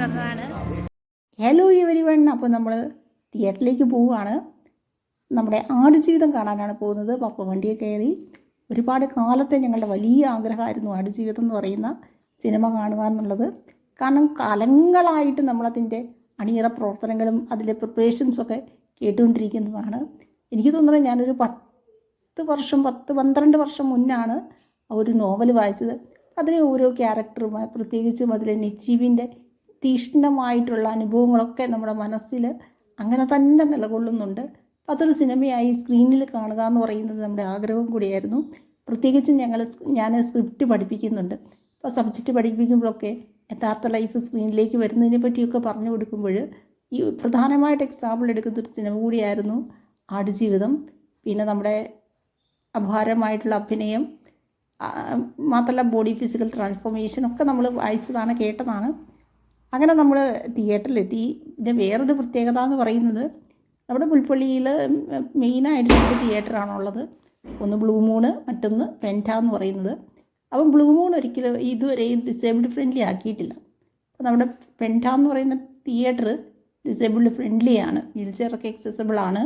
വന്നതാണ്. Hello everyone, അപ്പോൾ നമ്മൾ തിയേറ്ററിലേക്ക് പോവുകയാണ്. നമ്മുടെ ആടുജീവിതം കാണാനാണ് പോകുന്നത്. അപ്പോൾ വണ്ടിയെ കയറി ഒരുപാട് കാലത്തെ ഞങ്ങളുടെ വലിയ ആഗ്രഹമായിരുന്നു ആടുജീവിതം എന്ന് പറയുന്ന സിനിമ കാണുക എന്നുള്ളത്. കാരണം കാലങ്ങളായിട്ട് നമ്മളതിൻ്റെ അണിയറ പ്രവർത്തനങ്ങളും അതിലെ പ്രിപ്പറേഷൻസൊക്കെ കേട്ടുകൊണ്ടിരിക്കുന്നതാണ്. എനിക്ക് തോന്നുന്നത് ഞാനൊരു 12 വർഷം മുന്നാണ് ഒരു നോവൽ വായിച്ചത്. അതിലെ ഓരോ ക്യാരക്ടറും പ്രത്യേകിച്ചും അതിലെ നജീബിൻ്റെ തീക്ഷ്ണമായിട്ടുള്ള അനുഭവങ്ങളൊക്കെ നമ്മുടെ മനസ്സിൽ അങ്ങനെ തന്നെ നിലകൊള്ളുന്നുണ്ട്. അപ്പോൾ അതൊരു സിനിമയായി സ്ക്രീനിൽ കാണുക എന്ന് പറയുന്നത് നമ്മുടെ ആഗ്രഹം കൂടിയായിരുന്നു. പ്രത്യേകിച്ചും ഞാൻ സ്ക്രിപ്റ്റ് പഠിപ്പിക്കുന്നുണ്ട്. അപ്പോൾ സബ്ജക്റ്റ് പഠിപ്പിക്കുമ്പോഴൊക്കെ യഥാർത്ഥ ലൈഫ് സ്ക്രീനിലേക്ക് വരുന്നതിനെ പറ്റിയൊക്കെ പറഞ്ഞു കൊടുക്കുമ്പോൾ ഈ പ്രധാനമായിട്ട് എക്സാമ്പിൾ എടുക്കുന്നൊരു സിനിമ കൂടിയായിരുന്നു ആടുജീവിതം. പിന്നെ നമ്മുടെ അപാരമായിട്ടുള്ള അഭിനയം മാത്രമല്ല ബോഡി ഫിസിക്കൽ ട്രാൻസ്ഫോർമേഷനൊക്കെ നമ്മൾ വായിച്ചതാണ്, കേട്ടതാണ്. അങ്ങനെ നമ്മൾ തിയേറ്ററിലെത്തി. ഇതിൻ്റെ വേറൊരു പ്രത്യേകത എന്ന് പറയുന്നത് നമ്മുടെ പുൽപ്പള്ളിയിൽ മെയിനായിട്ട് 2 തിയേറ്ററാണുള്ളത്. ഒന്ന് ബ്ലൂ മൂണ്, മറ്റൊന്ന് പെൻറ്റ എന്ന് പറയുന്നത്. അപ്പം ബ്ലൂ മൂൺ ഒരിക്കലും ഇതുവരെ ഡിസേബിൾഡ് ഫ്രണ്ട്ലി ആക്കിയിട്ടില്ല. അപ്പോൾ നമ്മുടെ പെൻറ്റ എന്ന് പറയുന്ന തിയേറ്റർ ഡിസേബിൾഡ് ഫ്രണ്ട്ലിയാണ്, വീൽ ചെയറൊക്കെ എക്സസിബിൾ ആണ്.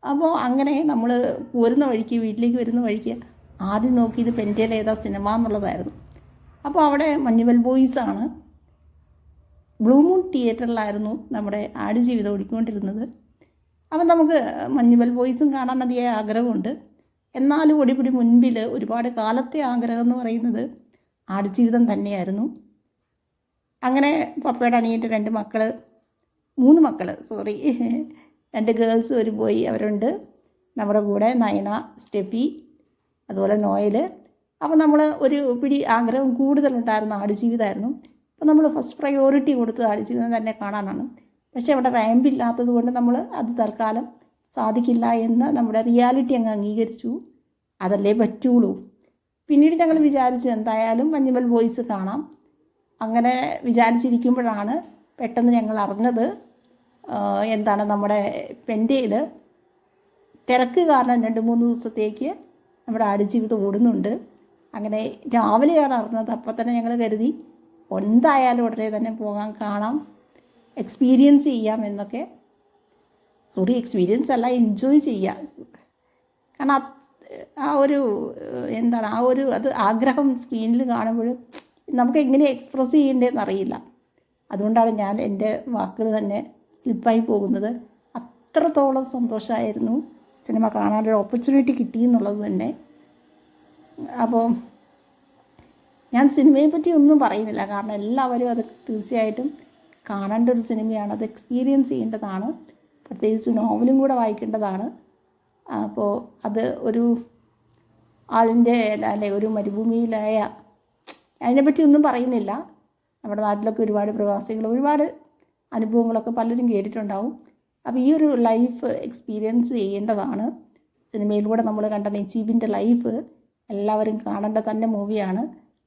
അപ്പോൾ അങ്ങനെ നമ്മൾ വീട്ടിലേക്ക് വരുന്ന വഴിക്ക് ആദ്യം നോക്കിയത് പെൻറ്റയിൽ ഏതാ സിനിമ എന്നുള്ളതായിരുന്നു. അപ്പോൾ അവിടെ മഞ്ഞുമൽ ബോയ്സാണ്. ബ്ലൂ മൂൺ തിയേറ്ററിലായിരുന്നു നമ്മുടെ ആടുജീവിതം ഓടിക്കൊണ്ടിരുന്നത്. അപ്പം നമുക്ക് മഞ്ഞുമൽ ബോയ്സും കാണാൻ അതിയായ ആഗ്രഹമുണ്ട്. എന്നാലും ഒടിപിടി മുൻപിൽ ഒരുപാട് കാലത്തെ ആഗ്രഹം എന്ന് പറയുന്നത് ആടുജീവിതം തന്നെയായിരുന്നു. അങ്ങനെ പപ്പയുടെ അനിയൻ്റെ 3 മക്കൾ 2 ഗേൾസ്, ഒരു ബോയ് അവരുണ്ട് നമ്മുടെ കൂടെ. നയന, സ്റ്റെഫി, അതുപോലെ നോയൽ. അപ്പോൾ നമ്മൾ ഒരു പിടി ആഗ്രഹം കൂടുതലുണ്ടായിരുന്ന ആടുജീവിതമായിരുന്നു. അപ്പോൾ നമ്മൾ ഫസ്റ്റ് പ്രയോറിറ്റി കൊടുത്തത് ആടുജീവിതം തന്നെ കാണാനാണ്. പക്ഷേ അവിടെ റാമ്പ് ഇല്ലാത്തത് കൊണ്ട് നമ്മൾ അത് തൽക്കാലം സാധിക്കില്ല എന്ന് നമ്മുടെ റിയാലിറ്റി അങ്ങ് അംഗീകരിച്ചു. അതല്ലേ പറ്റുള്ളൂ. പിന്നീട് ഞങ്ങൾ വിചാരിച്ചു എന്തായാലും മഞ്ഞുമൽ ബോയ്സ് കാണാം. അങ്ങനെ വിചാരിച്ചിരിക്കുമ്പോഴാണ് പെട്ടെന്ന് ഞങ്ങൾ അറിഞ്ഞത് നമ്മുടെ പെൻറ്റയിൽ തിരക്ക് കാരണം 2-3 ദിവസത്തേക്ക് നമ്മുടെ ആടുജീവിതം ഓടുന്നുണ്ട്. അങ്ങനെ രാവിലെയാണ് അറിഞ്ഞത്. അപ്പോൾ തന്നെ ഞങ്ങൾ കരുതി എന്തായാലും ഉടനെ തന്നെ പോകാൻ, കാണാം, എക്സ്പീരിയൻസ് ചെയ്യാം എന്നൊക്കെ. എക്സ്പീരിയൻസ് അല്ല, എൻജോയ് ചെയ്യാം. കാരണം അത് ആഗ്രഹം സ്ക്രീനിൽ കാണുമ്പോൾ നമുക്ക് എങ്ങനെ എക്സ്പ്രസ് ചെയ്യേണ്ടതെന്ന് അറിയില്ല. അതുകൊണ്ടാണ് ഞാൻ എൻ്റെ വാക്കുകൾ തന്നെ സ്ലിപ്പായി പോകുന്നത്. അത്രത്തോളം സന്തോഷമായിരുന്നു സിനിമ കാണാനൊരു ഓപ്പർച്യൂണിറ്റി കിട്ടിയെന്നുള്ളത് തന്നെ. അപ്പോൾ ഞാൻ സിനിമയെ പറ്റി ഒന്നും പറയുന്നില്ല, കാരണം എല്ലാവരും അത് തീർച്ചയായിട്ടും കാണേണ്ട ഒരു സിനിമയാണ്. അത് എക്സ്പീരിയൻസ് ചെയ്യേണ്ടതാണ്. പ്രത്യേകിച്ച് നോവലും കൂടെ വായിക്കേണ്ടതാണ്. അപ്പോൾ അത് ഒരു ആളിൻ്റെ ഒരു മരുഭൂമിയിലായ, അതിനെപ്പറ്റി ഒന്നും പറയുന്നില്ല. നമ്മുടെ നാട്ടിലൊക്കെ ഒരുപാട് പ്രവാസികൾ ഒരുപാട് അനുഭവങ്ങളൊക്കെ പലരും കേട്ടിട്ടുണ്ടാവും. അപ്പോൾ ഈ ഒരു ലൈഫ് എക്സ്പീരിയൻസ് ചെയ്യേണ്ടതാണ്. സിനിമയിലൂടെ നമ്മൾ കണ്ട നജീബിൻ്റെ ലൈഫ് എല്ലാവരും കാണേണ്ട തന്നെ മൂവിയാണ്.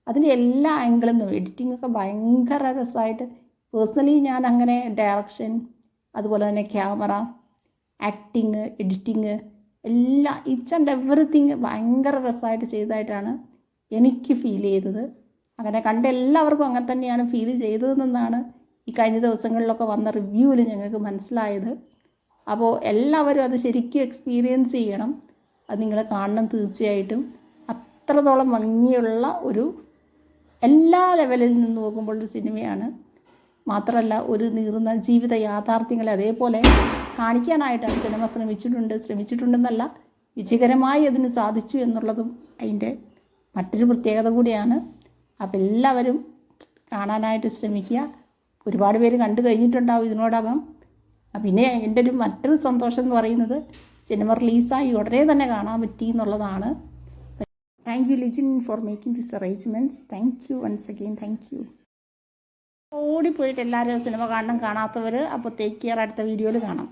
അതിൻ്റെ എല്ലാ ആംഗിളിൽ നിന്നും എഡിറ്റിങ്ങൊക്കെ ഭയങ്കര രസമായിട്ട്, പേഴ്സണലി ഞാൻ അങ്ങനെ ഡയറക്ഷൻ, അതുപോലെ തന്നെ ക്യാമറ, ആക്ടിങ്, എഡിറ്റിങ് എല്ലാം ഈച്ച് ആൻഡ് എവറിത്തിങ് ഭയങ്കര രസമായിട്ട് ചെയ്തതായിട്ടാണ് എനിക്ക് ഫീൽ ചെയ്തത്. അങ്ങനെ കണ്ട എല്ലാവർക്കും അങ്ങനെ തന്നെയാണ് ഫീൽ ചെയ്തതെന്നാണ് ഈ കഴിഞ്ഞ ദിവസങ്ങളിലൊക്കെ വന്ന റിവ്യൂവിൽ ഞങ്ങൾക്ക് മനസ്സിലായത്. അപ്പോൾ എല്ലാവരും അത് ശരിക്കും എക്സ്പീരിയൻസ് ചെയ്യണം. അത് നിങ്ങൾ കാണണം തീർച്ചയായിട്ടും. അത്രത്തോളം ഭംഗിയുള്ള എല്ലാ ലെവലിൽ നിന്ന് നോക്കുമ്പോൾ ഒരു സിനിമയാണ്. മാത്രമല്ല ഒരു നീറുന്ന ജീവിത യാഥാർത്ഥ്യങ്ങളെ അതേപോലെ കാണിക്കാനായിട്ട് സിനിമ ശ്രമിച്ചിട്ടുണ്ടെന്നല്ല, വിജയകരമായി അതിന് സാധിച്ചു എന്നുള്ളതും അതിൻ്റെ മറ്റൊരു പ്രത്യേകത കൂടിയാണ്. അപ്പോൾ എല്ലാവരും കാണാനായിട്ട് ശ്രമിക്കുക. ഒരുപാട് പേര് കണ്ടു കഴിഞ്ഞിട്ടുണ്ടാവും ഇതിനോടകം. പിന്നെ എൻ്റെ മറ്റൊരു സന്തോഷം എന്ന് പറയുന്നത് സിനിമ റിലീസായി ഉടനെ തന്നെ കാണാൻ പറ്റി എന്നുള്ളതാണ്. Thank you Lijin for making this arrangements. Thank you once again. Thank you. ഓടിപ്പോയിട്ട് എല്ലാവരും സിനിമ കാണാത്തവർ അപ്പോൾ ടേക്ക് കെയർ. അടുത്ത വീഡിയോയിൽ കാണാം.